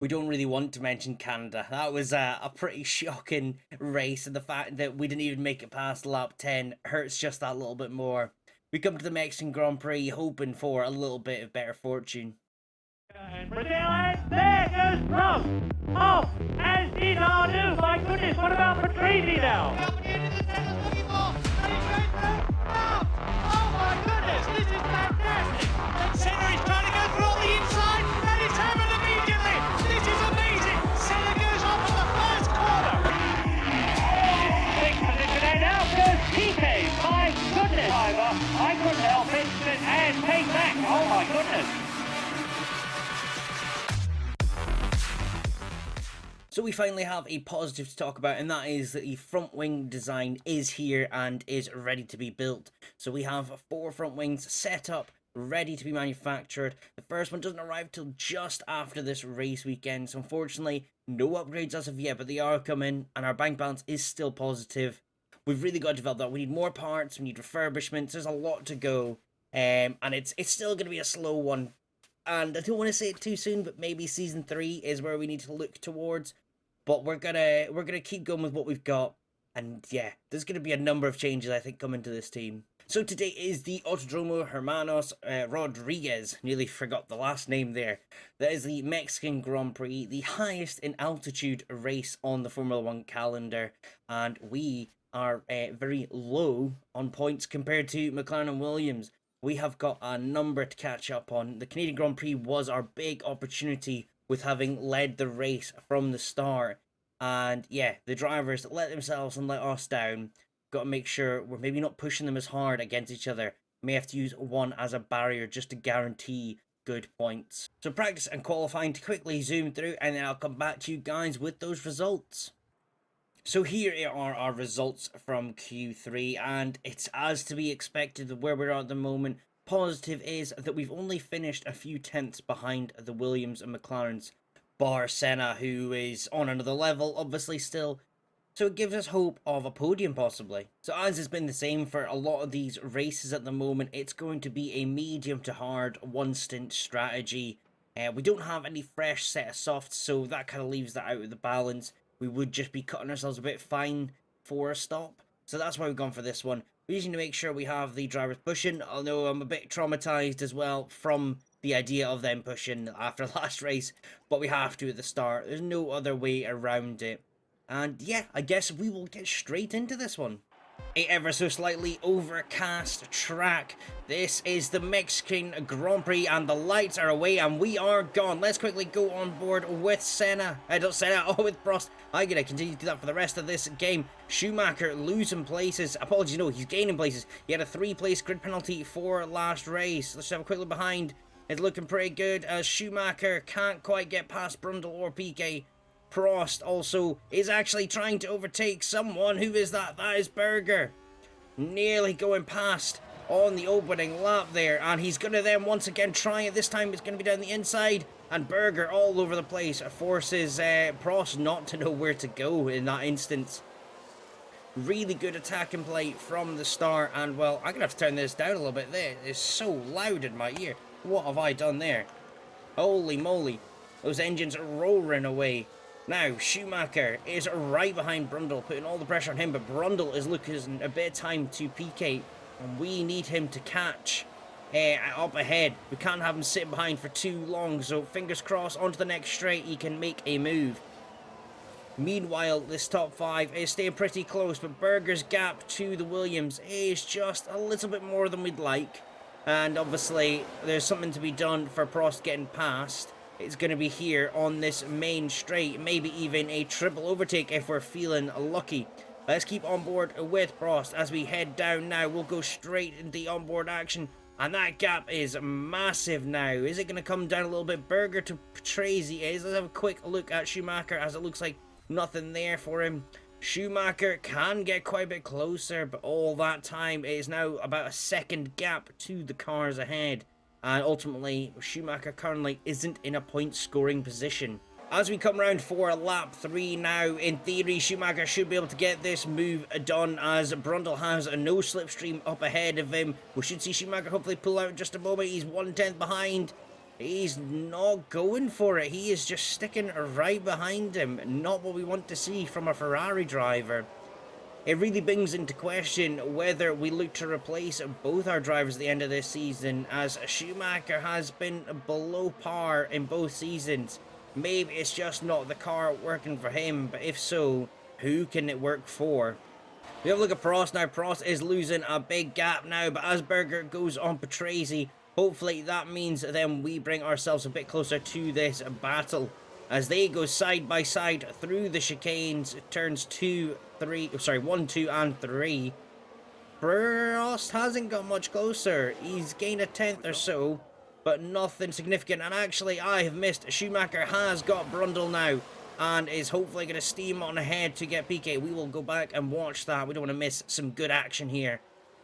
We don't really want to mention Canada. That was a pretty shocking race, and the fact that we didn't even make it past lap 10 hurts just that little bit more. We come to the Mexican Grand Prix hoping for a little bit of better fortune. And Brazil, and there goes Prost! Oh, as did Arnoux, my goodness, what about Patrese now? Oh my goodness, this is fantastic! Senna is trying to go through on the inside, and it's happened immediately! This is amazing! Senna goes off at the first corner! Big position, and out goes PK! My goodness, driver, I couldn't help it, and take back, oh my goodness! So we finally have a positive to talk about, and that is that the front wing design is here and is ready to be built. So we have 4 front wings set up, ready to be manufactured. The first one doesn't arrive till just after this race weekend, so unfortunately no upgrades as of yet, but they are coming, and our bank balance is still positive. We've really got to develop that. We need more parts, we need refurbishments, there's a lot to go, and it's still going to be a slow one. And I don't want to say it too soon, but maybe season 3 is where we need to look towards. But we're gonna keep going with what we've got. And yeah, there's gonna be a number of changes, I think, coming to this team. So today is the Autodromo Hermanos Rodriguez. Nearly forgot the last name there. That is the Mexican Grand Prix, the highest in altitude race on the Formula 1 calendar. And we are very low on points compared to McLaren and Williams. We have got a number to catch up on. The Canadian Grand Prix was our big opportunity with having led the race from the start. And yeah, the drivers let themselves and let us down. Got to make sure we're maybe not pushing them as hard against each other. May have to use one as a barrier just to guarantee good points. So practice and qualifying to quickly zoom through, and then I'll come back to you guys with those results. So here are our results from Q3, and it's as to be expected where we're at the moment. Positive is that we've only finished a few tenths behind the Williams and McLarens, bar Senna, who is on another level, obviously, still. So it gives us hope of a podium, possibly. So as has been the same for a lot of these races at the moment, it's going to be a medium to hard one-stint strategy. We don't have any fresh set of softs, so that kind of leaves that out of the balance. We would just be cutting ourselves a bit fine for a stop. So that's why we've gone for this one. We just need to make sure we have the drivers pushing, although I'm a bit traumatized as well from the idea of them pushing after last race, but we have to at the start. There's no other way around it. And yeah, I guess we will get straight into this one. A ever so slightly overcast track. This is the Mexican Grand Prix, and the lights are away and we are gone. Let's quickly go on board with Senna. With Prost. I'm going to continue to do that for the rest of this game. Schumacher losing places. Apologies, no, he's gaining places. He had a 3-place grid penalty for last race. Let's have a quick look behind. It's looking pretty good as Schumacher can't quite get past Brundle or Piquet. Prost also is actually trying to overtake someone. Who is that? That is Berger. Nearly going past on the opening lap there. And he's going to then once again try it. This time it's going to be down the inside. And Berger all over the place forces Prost not to know where to go in that instance. Really good attack and play from the start. And well, I'm going to have to turn this down a little bit there. It's so loud in my ear. What have I done there? Holy moly. Those engines are roaring away. Now, Schumacher is right behind Brundle, putting all the pressure on him, but Brundle is looking a bit of time to Piquet, and we need him to catch up ahead. We can't have him sitting behind for too long, so fingers crossed, onto the next straight, he can make a move. Meanwhile, this top 5 is staying pretty close, but Berger's gap to the Williams is just a little bit more than we'd like, and obviously, there's something to be done for Prost getting past. It's going to be here on this main straight, maybe even a triple overtake if we're feeling lucky. Let's keep on board with Prost as we head down now. We'll go straight into the onboard action, and that gap is massive now. Is it going to come down a little bit? Berger to Patrese is. Let's have a quick look at Schumacher as it looks like nothing there for him. Schumacher can get quite a bit closer, but all that time is now about a second gap to the cars ahead. And ultimately, Schumacher currently isn't in a point scoring position. As we come round for lap 3 now, in theory, Schumacher should be able to get this move done as Brundle has a no slipstream up ahead of him. We should see Schumacher hopefully pull out in just a moment. He's 1/10 behind. He's not going for it. He is just sticking right behind him. Not what we want to see from a Ferrari driver. It really brings into question whether we look to replace both our drivers at the end of this season, as Schumacher has been below par in both seasons. Maybe it's just not the car working for him, but if so, who can it work for? We have a look at Prost now. Prost is losing a big gap now, but as Berger goes on Patrese, hopefully that means then we bring ourselves a bit closer to this battle as they go side by side through the chicanes, turns 1, 2, and 3. Prost hasn't got much closer. He's gained a tenth or so, but nothing significant. And actually, I have missed. Schumacher has got Brundle now and is hopefully going to steam on ahead to get Piquet. We will go back and watch that. We don't want to miss some good action here.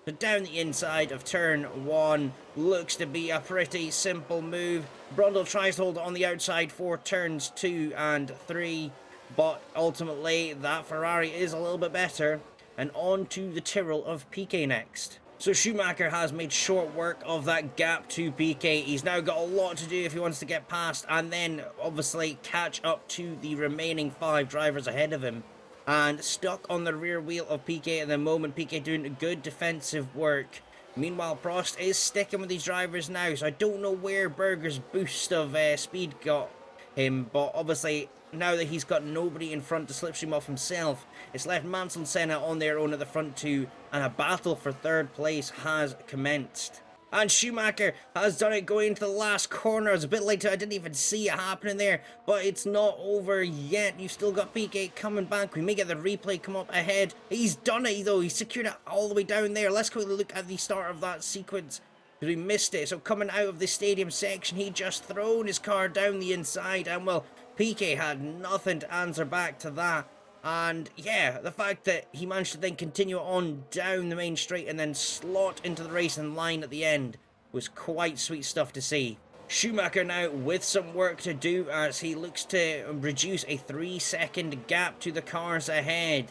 So down the inside of turn 1, looks to be a pretty simple move. Brundle tries to hold it on the outside for turns 2 and 3, but ultimately that Ferrari is a little bit better. And on to the Tyrrell of Piquet next. So Schumacher has made short work of that gap to Piquet. He's now got a lot to do if he wants to get past and then obviously catch up to the remaining 5 drivers ahead of him. And stuck on the rear wheel of Piquet at the moment. Piquet doing good defensive work. Meanwhile, Prost is sticking with these drivers now, so I don't know where Berger's boost of speed got him, but obviously now that he's got nobody in front to slipstream off himself, it's left Mansell and Senna on their own at the front 2, and a battle for 3rd place has commenced. And Schumacher has done it going into the last corner. I was a bit late, I didn't even see it happening there, but it's not over yet. You've still got Piquet coming back. We may get the replay come up ahead. He's done it though. He's secured it all the way down there. Let's quickly look at the start of that sequence, because we missed it. So coming out of the stadium section, he just thrown his car down the inside, and well, Piquet had nothing to answer back to that. And yeah, the fact that he managed to then continue on down the main straight and then slot into the racing line at the end was quite sweet stuff to see. Schumacher now with some work to do as he looks to reduce a 3-second gap to the cars ahead.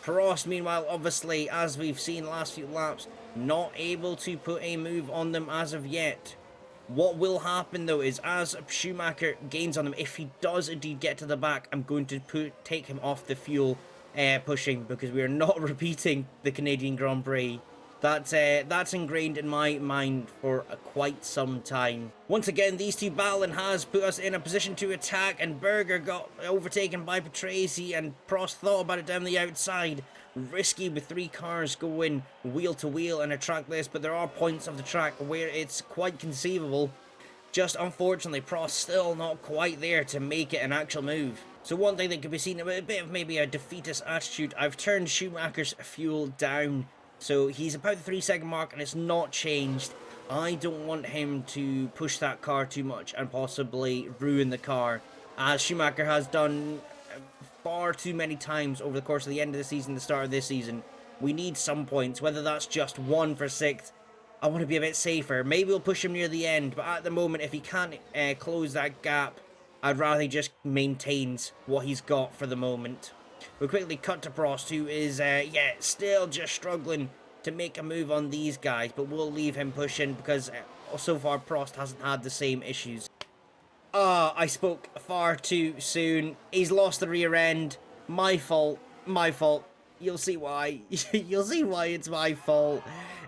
Prost, meanwhile, obviously, as we've seen the last few laps, not able to put a move on them as of yet. What will happen though is as Schumacher gains on him, if he does indeed get to the back, I'm going to take him off the fuel pushing, because we are not repeating the Canadian Grand Prix. That's ingrained in my mind for quite some time. Once again, these two battling has put us in a position to attack, and Berger got overtaken by Patrese, and Prost thought about it down the outside. Risky with 3 cars going wheel to wheel in a track like this, but there are points of the track where it's quite conceivable. Just unfortunately, Prost still not quite there to make it an actual move. So one thing that could be seen, a bit of maybe a defeatist attitude. I've turned Schumacher's fuel down, so he's about the 3-second mark and it's not changed. I don't want him to push that car too much and possibly ruin the car, as Schumacher has done far too many times over the course of the end of the season, the start of this season. We need some points, whether that's just 1 for 6th. I want to be a bit safer. Maybe we'll push him near the end, but at the moment, if he can't close that gap, I'd rather he just maintains what he's got for the moment. We'll quickly cut to Prost, who is, still just struggling to make a move on these guys, but we'll leave him pushing because so far Prost hasn't had the same issues. I spoke far too soon. He's lost the rear end. My fault. My fault. You'll see why. You'll see why it's my fault.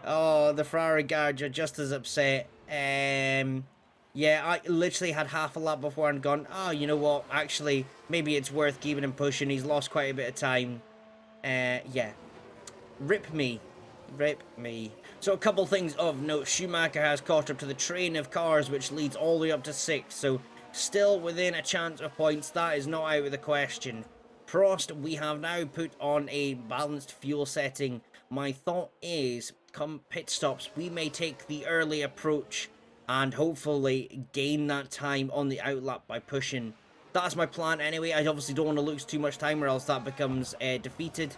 Oh, the Ferrari guards are just as upset. Yeah, I literally had half a lap before and gone, oh, you know what? Actually, maybe it's worth keeping him pushing. He's lost quite a bit of time. Yeah. Rip me. Rip me. So a couple things of note. Schumacher has caught up to the train of cars, which leads all the way up to 6th. So still within a chance of points. That is not out of the question. Prost, we have now put on a balanced fuel setting. My thought is, come pit stops, we may take the early approach and hopefully gain that time on the outlap by pushing. That's my plan anyway. I obviously don't want to lose too much time or else that becomes defeated.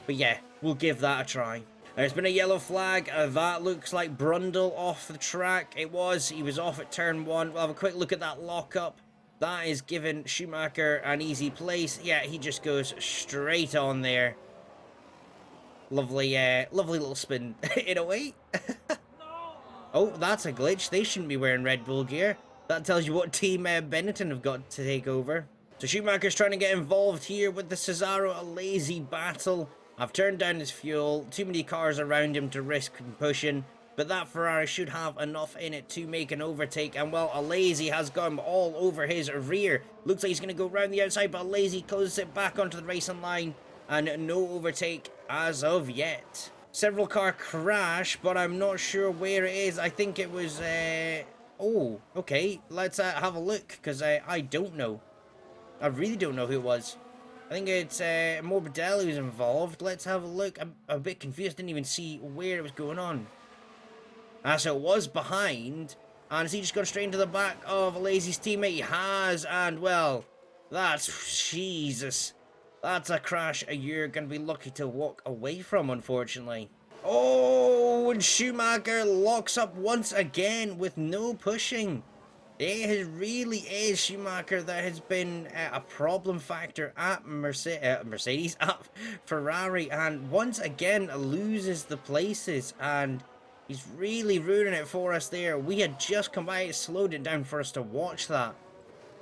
But yeah, we'll give that a try. There's been a yellow flag. That looks like Brundle off the track. It was. He was off at turn 1. We'll have a quick look at that lockup. That is giving Schumacher an easy place. Yeah, he just goes straight on there. Lovely, lovely little spin in a way. Oh, that's a glitch. They shouldn't be wearing Red Bull gear. That tells you what team Benetton have got to take over. So Schumacher's trying to get involved here with the Cesaro, a lazy battle. I've turned down his fuel, too many cars around him to risk pushing, but that Ferrari should have enough in it to make an overtake, and well, a lazy has gone all over his rear. Looks like he's going to go around the outside, but a lazy closes it back onto the racing line, and no overtake as of yet. Several car crash, but I'm not sure where it is. I think it was, oh, okay, let's have a look, because I don't know. I really don't know who it was. I think it's Morbidelli who's involved. Let's have a look. I'm a bit confused. Didn't even see where it was going on. So it was behind. And has he just gone straight into the back of Lazy's teammate? He has. And, well, that's... Jesus. That's a crash you're going to be lucky to walk away from, unfortunately. Oh, and Schumacher locks up once again with no pushing. It really is Schumacher that has been a problem factor at Mercedes, at Ferrari, and once again loses the places, and he's really ruining it for us there. We had just come by, it slowed it down for us to watch that.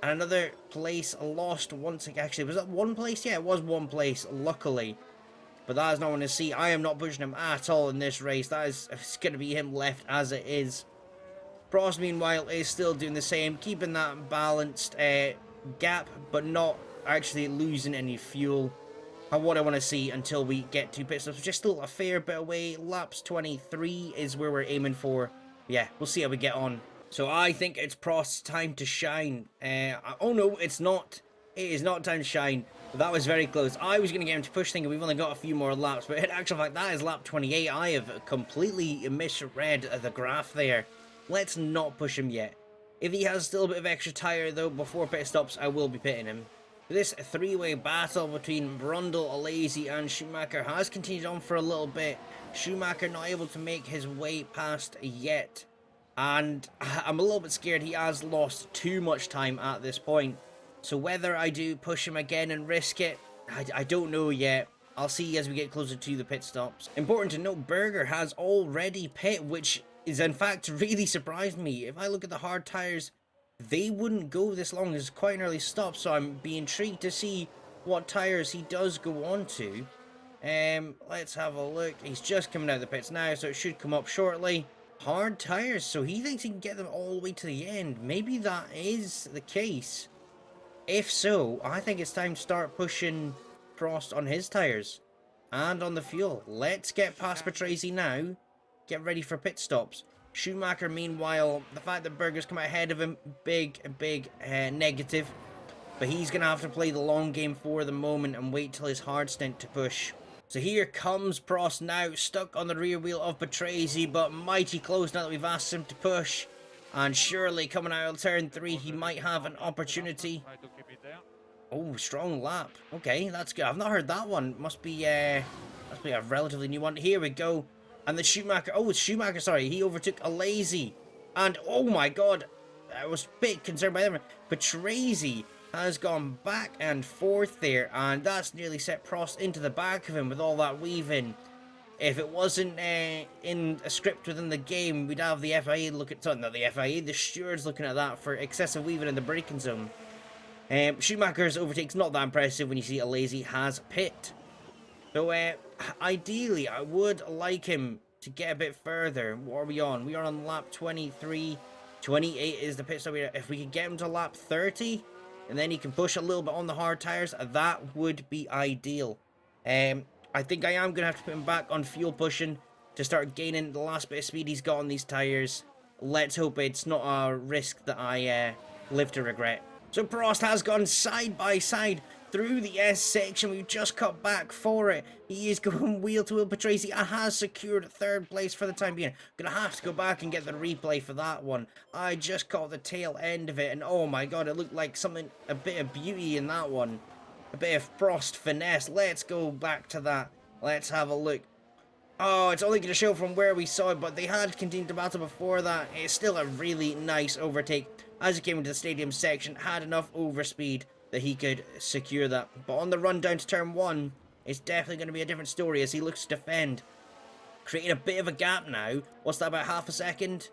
And another place lost once again. Actually, was that one place? Yeah, it was one place, luckily. But that is not one to see. I am not pushing him at all in this race. That is, it's going to be him left as it is. Prost, meanwhile, is still doing the same, keeping that balanced gap, but not actually losing any fuel. And what I want to see until we get to pit stops, which is still a fair bit away. Laps 23 is where we're aiming for. Yeah, we'll see how we get on. So I think it's Prost's time to shine. Oh no, it's not. It is not time to shine. That was very close. I was going to get him to push, thinking we've only got a few more laps, but in actual fact, that is lap 28. I have completely misread the graph there. Let's not push him yet. If he has still a bit of extra tyre though before pit stops, I will be pitting him. This three-way battle between Brundle, Lazy and Schumacher has continued on for a little bit. Schumacher not able to make his way past yet. And I'm a little bit scared he has lost too much time at this point. So whether I do push him again and risk it, I don't know yet. I'll see as we get closer to the pit stops. Important to note, Berger has already pit, which is in fact really surprised me. If I look at the hard tyres, they wouldn't go this long. It's quite an early stop, so I'm being intrigued to see what tyres he does go on to. Let's have a look. He's just coming out of the pits now, so it should come up shortly. Hard tyres, so he thinks he can get them all the way to the end. Maybe that is the case. If so, I think it's time to start pushing Prost on his tyres and on the fuel. Let's get past Patrese now. Get ready for pit stops. Schumacher, meanwhile, the fact that Berger's come ahead of him, big negative. But he's going to have to play the long game for the moment and wait till his hard stint to push. So here comes Prost now, stuck on the rear wheel of Patrese, but mighty close now that we've asked him to push. And surely coming out of turn 3, he might have an opportunity. Oh, strong lap. Okay, that's good. I've not heard that one. Must be a relatively new one. Here we go. And the Schumacher, oh, it's Schumacher, sorry, he overtook a Lazy. And, oh my god, I was a bit concerned by that. Patrese has gone back and forth there, and that's nearly set Prost into the back of him with all that weaving. If it wasn't in a script within the game, we'd have the FIA look at, not the FIA, the stewards looking at that for excessive weaving in the braking zone. Schumacher's overtake's not that impressive when you see a Lazy has pit. So, ideally, I would like him to get a bit further. What are we on? We are on lap 23. 28 is the pit stop. If we could get him to lap 30, and then he can push a little bit on the hard tyres, that would be ideal. I think I am going to have to put him back on fuel pushing to start gaining the last bit of speed he's got on these tyres. Let's hope it's not a risk that I live to regret. So Prost has gone side by side through the S section. We've just cut back for it. He is going wheel to wheel. Patrese has secured third place for the time being. Gonna have to go back and get the replay for that one. I just caught the tail end of it, and oh my god, it looked like something, a bit of beauty in that one. A bit of Prost finesse. Let's go back to that. Let's have a look. Oh, it's only going to show from where we saw it, but they had continued to battle before that. It's still a really nice overtake. As he came into the stadium section, had enough overspeed that he could secure that. But on the run down to turn 1, it's definitely going to be a different story as he looks to defend. Creating a bit of a gap now. What's that, about half a second?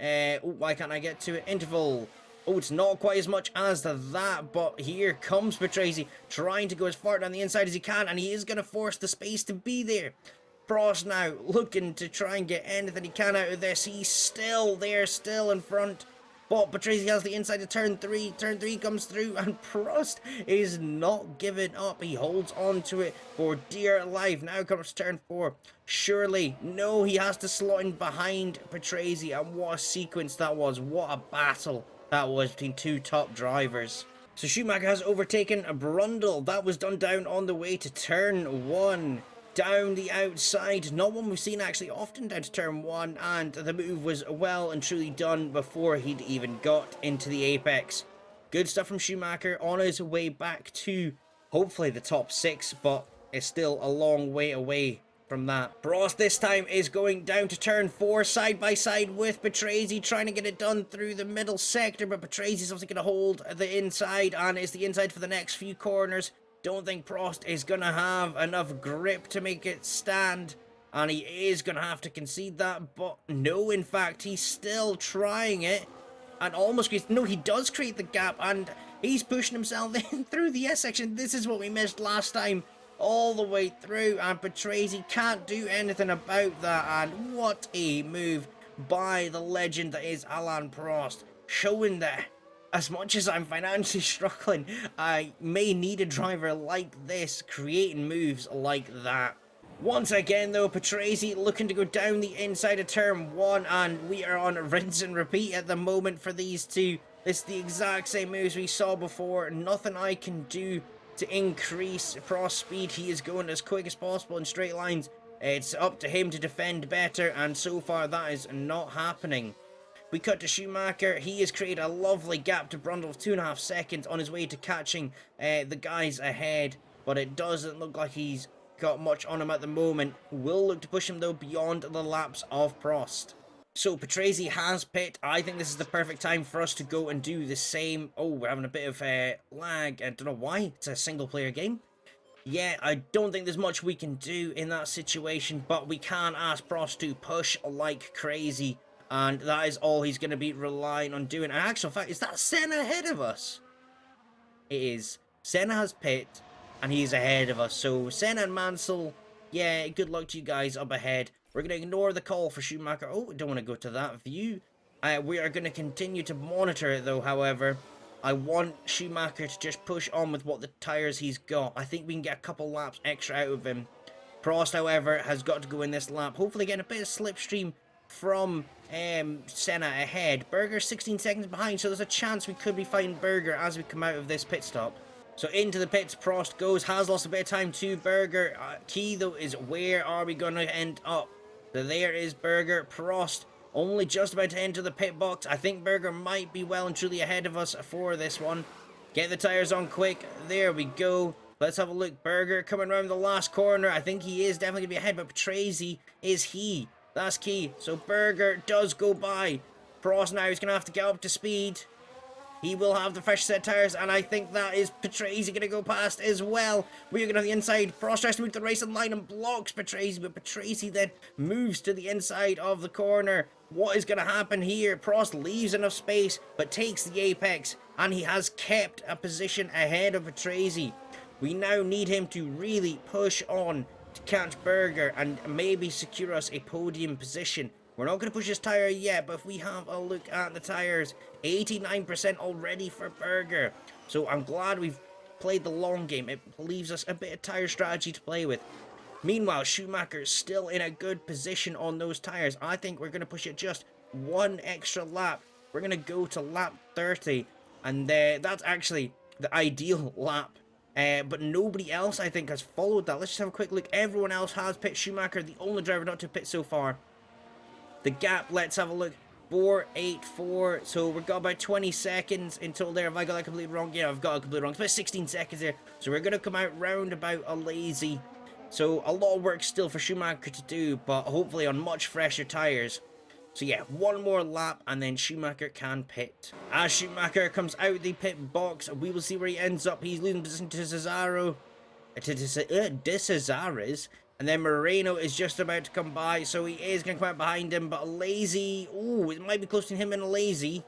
Oh, why can't I get to it? Interval. Oh, it's not quite as much as that, but here comes Patrese trying to go as far down the inside as he can, and he is going to force the space to be there. Prost now looking to try and get anything he can out of this. He's still there, still in front. But Patrese has the inside of turn 3. Turn 3 comes through, and Prost is not giving up. He holds on to it for dear life. Now comes turn 4. Surely, no, he has to slot in behind Patrese. And what a sequence that was. What a battle that was between two top drivers. So Schumacher has overtaken Brundle. That was done down on the way to turn 1. Down the outside, not one we've seen actually often down to turn 1, and the move was well and truly done before he'd even got into the apex. Good stuff from Schumacher on his way back to hopefully the top 6, but it's still a long way away from that. Prost this time is going down to turn 4 side by side with Patrese, trying to get it done through the middle sector, but Patrese is obviously going to hold the inside, and it's the inside for the next few corners. Don't think Prost is going to have enough grip to make it stand, and he is going to have to concede that, but no, in fact, he's still trying it, and almost creates, no, he does create the gap, and he's pushing himself in through the S section. This is what we missed last time, all the way through, and Patrese can't do anything about that, and what a move by the legend that is Alain Prost, showing that as much as I'm financially struggling, I may need a driver like this, creating moves like that. Once again though, Patrese looking to go down the inside of turn 1, and we are on rinse and repeat at the moment for these two. It's the exact same moves we saw before. Nothing I can do to increase Prost's speed. He is going as quick as possible in straight lines. It's up to him to defend better, and so far that is not happening. We cut to Schumacher. He has created a lovely gap to Brundle of 2.5 seconds on his way to catching the guys ahead, but it doesn't look like he's got much on him at the moment. Will look to push him though beyond the laps of Prost. So Patrese has pit. I think this is the perfect time for us to go and do the same. Oh, we're having a bit of lag. I don't know why. It's a single player game. Yeah, I don't think there's much we can do in that situation, but we can ask Prost to push like crazy. And that is all he's going to be relying on doing. And actual fact, is that Senna ahead of us? It is. Senna has pit, and he's ahead of us. So Senna and Mansell, yeah, good luck to you guys up ahead. We're going to ignore the call for Schumacher. Oh, we don't want to go to that view. We are going to continue to monitor it though, however. I want Schumacher to just push on with what the tyres he's got. I think we can get a couple laps extra out of him. Prost, however, has got to go in this lap. Hopefully getting a bit of slipstream from Senna ahead. Berger 16 seconds behind, so there's a chance we could be fighting Berger as we come out of this pit stop. So into the pits Prost goes, has lost a bit of time to Berger. Key though is where are we going to end up? So there is Berger. Prost only just about to enter the pit box. I think Berger might be well and truly ahead of us for this one. Get the tyres on quick. There we go. Let's have a look. Berger coming around the last corner. I think he is definitely going to be ahead, but Patrese, is he? That's key. So Berger does go by. Prost now is going to have to get up to speed. He will have the fresh set tyres, and I think that is Patrese going to go past as well. We are going to the inside. Prost tries to move to the racing line and blocks Patrese, but Patrese then moves to the inside of the corner. What is going to happen here? Prost leaves enough space, but takes the apex, and he has kept a position ahead of Patrese. We now need him to really push on to catch Berger and maybe secure us a podium position. We're not going to push his tyre yet, but if we have a look at the tyres, 89% already for Berger. So I'm glad we've played the long game. It leaves us a bit of tyre strategy to play with. Meanwhile, Schumacher's still in a good position on those tyres. I think we're going to push it just one extra lap. We're going to go to lap 30, and that's actually the ideal lap. But nobody else, I think, has followed that. Let's just have a quick look. Everyone else has pit. Schumacher, the only driver not to pit so far. The gap, let's have a look. 4.84. So we've got about 20 seconds until there. Have I got that completely wrong? Yeah, I've got it completely wrong. It's about 16 seconds there. So we're going to come out round about a lazy. So a lot of work still for Schumacher to do, but hopefully on much fresher tyres. So yeah, one more lap and then Schumacher can pit. As Schumacher comes out the pit box, we will see where he ends up. He's losing position to Cesaro. De Cesaris. And then Moreno is just about to come by, so he is going to come out behind him, but a lazy... Ooh, it might be close to him and a lazy.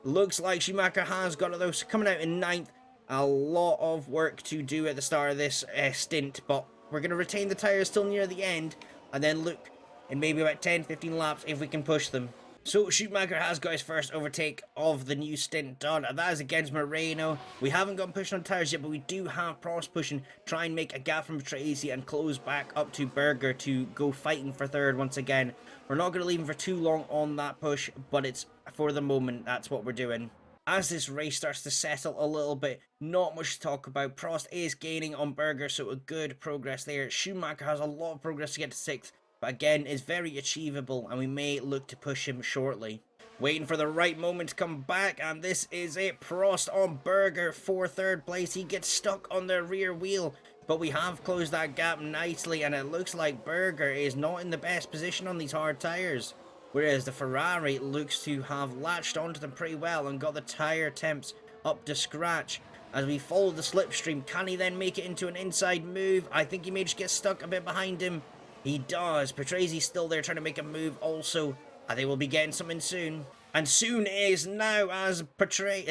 Looks like Schumacher has got it though, so coming out in 9th. A lot of work to do at the start of this stint, but we're going to retain the tyres till near the end, and then look in maybe about 10-15 laps if we can push them. So Schumacher has got his first overtake of the new stint done, and that is against Moreno. We haven't gotten pushed on tyres yet, but we do have Prost pushing, try and make a gap from Tracy and close back up to Berger to go fighting for third once again. We're not going to leave him for too long on that push, but it's for the moment, that's what we're doing. As this race starts to settle a little bit, not much to talk about. Prost is gaining on Berger, so a good progress there. Schumacher has a lot of progress to get to 6th, but again is very achievable, and we may look to push him shortly. Waiting for the right moment to come back, and this is it. Prost on Berger for 3rd place. He gets stuck on the rear wheel, but we have closed that gap nicely, and it looks like Berger is not in the best position on these hard tyres. Whereas the Ferrari looks to have latched onto them pretty well and got the tyre temps up to scratch. As we follow the slipstream, can he then make it into an inside move? I think he may just get stuck a bit behind him. He does. Patrese still there trying to make a move also. I think we'll be getting something soon. And soon is now as Prost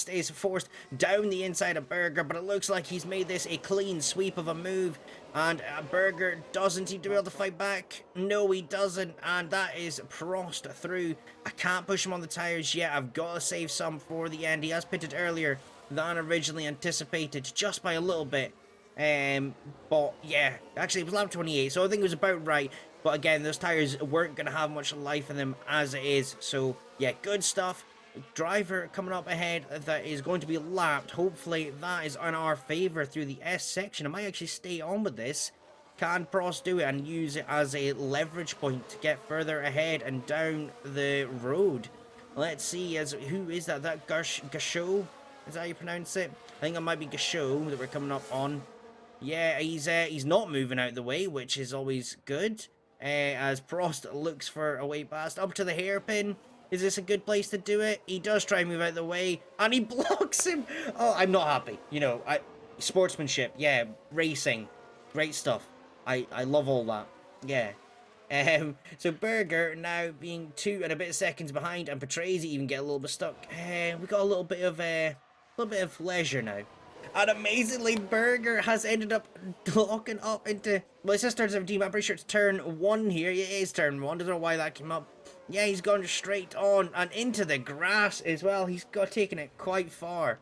is forced down the inside of Berger, but it looks like he's made this a clean sweep of a move, and Berger doesn't seem to be able to fight back. No, he doesn't, and that is Prost through. I can't push him on the tyres yet. I've got to save some for the end. He has pitted earlier than originally anticipated, just by a little bit. But yeah, actually it was lap 28, so I think it was about right. But again, those tyres weren't going to have much life in them as it is. So yeah, good stuff. Driver coming up ahead that is going to be lapped. Hopefully that is in our favour through the S section. I might actually stay on with this. Can Prost do it and use it as a leverage point to get further ahead and down the road? Let's see, as who is that? That Gachot? Is that how you pronounce it? I think it might be Gachot that we're coming up on. Yeah, he's not moving out the way, which is always good. As Prost looks for a way past up to the hairpin. Is this a good place to do it? He does try and move out the way, and he blocks him. Oh, I'm not happy. You know, sportsmanship, yeah, racing, great stuff. I love all that. Yeah. So Berger now being 2 and a bit seconds behind, and Patrese even get a little bit stuck. We got a little bit of leisure now. And amazingly, Berger has ended up locking up into... Well, it says turn 17, but I'm pretty sure it's turn 1 here. It is turn 1. I don't know why that came up. Yeah, he's gone straight on and into the grass as well. He's taken it quite far.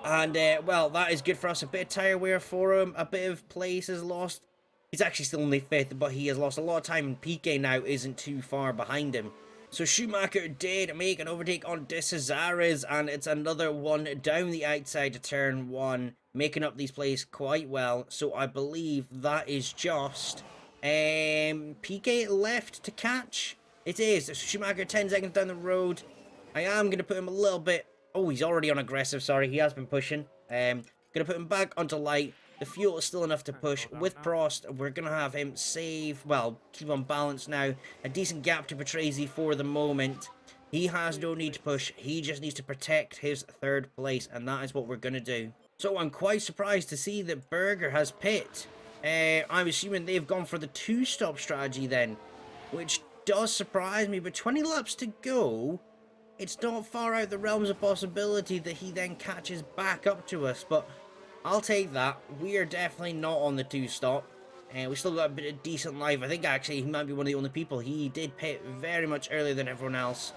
And, well, that is good for us. A bit of tyre wear for him. A bit of place is lost. He's actually still only 5th, but he has lost a lot of time. And Piquet now isn't too far behind him. So Schumacher did make an overtake on De Cesares, and it's another one down the outside to turn 1, making up these plays quite well. So I believe that is just Piquet left to catch. It is. So Schumacher 10 seconds down the road. I am going to put him a little bit... Oh, he's already on aggressive, sorry. He has been pushing. Going to put him back onto light. The fuel is still enough to push. With Prost, we're going to have him save, well, keep on balance now. A decent gap to Patrese for the moment. He has no need to push. He just needs to protect his 3rd place, and that is what we're going to do. So I'm quite surprised to see that Berger has pit. I'm assuming they've gone for the 2-stop strategy then, which does surprise me, but 20 laps to go. It's not far out the realms of possibility that he then catches back up to us, but... I'll take that. We are definitely not on the 2-stop. We still got a bit of decent life. I think actually he might be one of the only people. He did pit very much earlier than everyone else.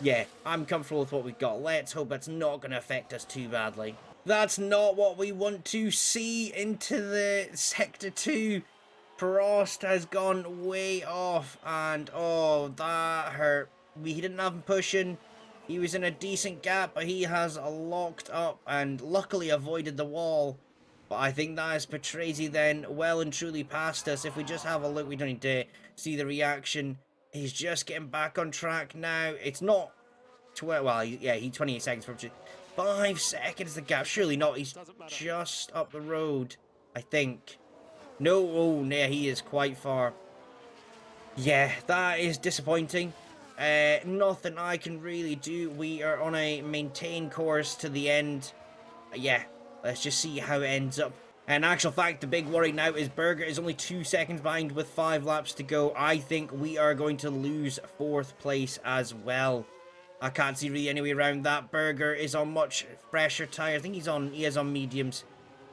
Yeah, I'm comfortable with what we've got. Let's hope that's not going to affect us too badly. That's not what we want to see into the Sector 2. Prost has gone way off, and oh, that hurt. He didn't have him pushing. He was in a decent gap, but he has locked up and luckily avoided the wall. But I think that is Patrese then well and truly past us. If we just have a look, we don't need to see the reaction. He's just getting back on track now. It's not... Well, yeah, he's 28 seconds from... 5 seconds the gap. Surely not. He's just up the road, I think. No, oh, yeah, he is quite far. Yeah, that is disappointing. Nothing I can really do. We are on a maintain course to the end. Yeah, let's just see how it ends up. In actual fact, the big worry now is Berger is only 2 seconds behind with 5 laps to go. I think we are going to lose 4th place as well. I can't see really any way around that. Berger is on much fresher tire. I think he is on mediums.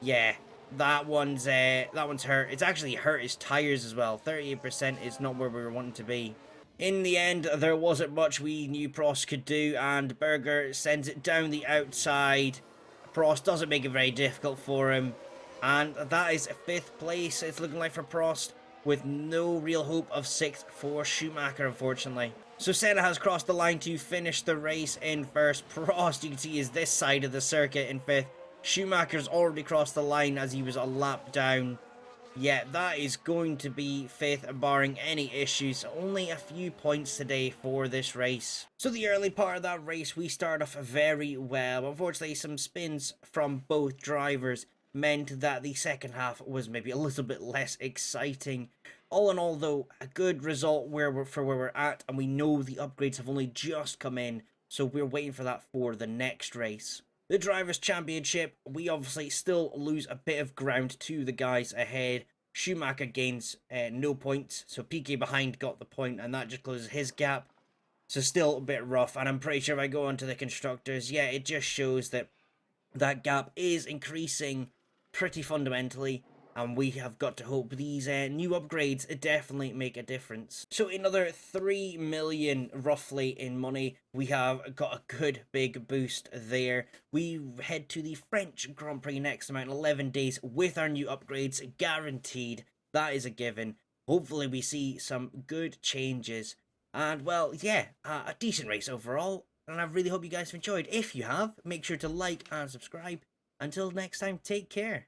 Yeah, that one's hurt. It's actually hurt his tires as well. 38% is not where we were wanting to be. In the end, there wasn't much we knew Prost could do, and Berger sends it down the outside. Prost doesn't make it very difficult for him, and that is 5th place. It's looking like for Prost, with no real hope of 6th for Schumacher, unfortunately. So Senna has crossed the line to finish the race in 1st. Prost, you can see, is this side of the circuit in 5th. Schumacher's already crossed the line as he was a lap down. Yeah, that is going to be 5th, barring any issues. Only a few points today for this race. So the early part of that race, we started off very well. Unfortunately, some spins from both drivers meant that the second half was maybe a little bit less exciting. All in all, though, a good result for where we're at, and we know the upgrades have only just come in, so we're waiting for that for the next race. The Drivers' Championship, we obviously still lose a bit of ground to the guys ahead. Schumacher gains no points, so Piquet behind got the point, and that just closes his gap. So still a bit rough, and I'm pretty sure if I go on to the Constructors, yeah, it just shows that that gap is increasing pretty fundamentally, and we have got to hope these new upgrades definitely make a difference. So another 3 million roughly in money. We have got a good big boost there. We head to the French Grand Prix next amount, 11 days with our new upgrades guaranteed. That is a given. Hopefully we see some good changes. And well, yeah, a decent race overall. And I really hope you guys have enjoyed. If you have, make sure to like and subscribe. Until next time, take care.